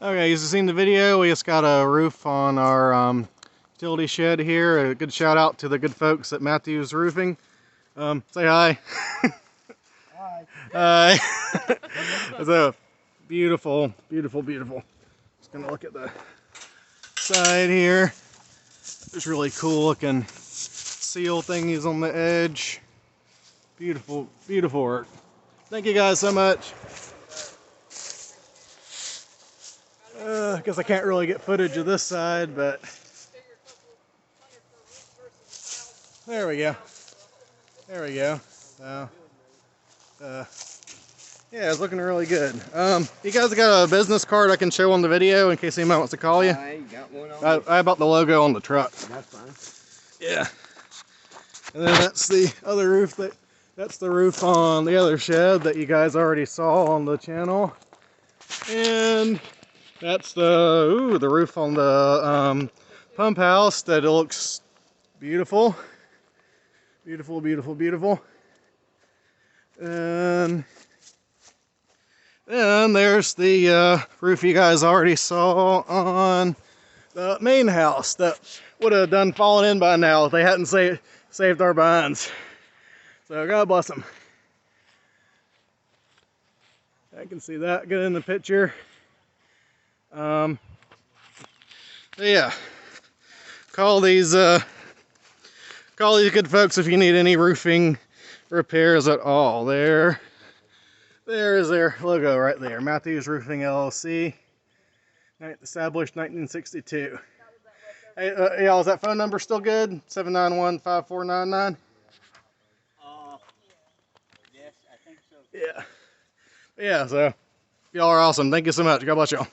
Okay, you've seen the video. We just got a roof on our utility shed here. A good shout out to the good folks at Matthews Roofing. Say hi. Hi. Hi. It's a beautiful, beautiful, beautiful. Just gonna look at the side here. There's really cool looking seal thingies on the edge. Beautiful, beautiful work. Thank you guys so much. I guess I can't really get footage of this side, but there we go. There we go. So, yeah, it's looking really good. You guys got a business card I can show on the video in case anybody wants to call you? I got one on. I bought the logo on the truck. That's fine. Yeah. And then that's the other roof that's the roof on the other shed that you guys already saw on the channel. And that's the roof on the pump house that it looks beautiful. Beautiful, beautiful, beautiful. And there's the roof you guys already saw on the main house that would have done fallen in by now if they hadn't saved our behinds. So God bless them. I can see that good in the picture. Yeah, call these good folks if you need any roofing repairs at all. There is their logo right there. Matthews Roofing LLC, established 1962. Hey, y'all, is that phone number still good? 791-5499? Yes, I think so. Yeah. Yeah, so y'all are awesome. Thank you so much. God bless y'all.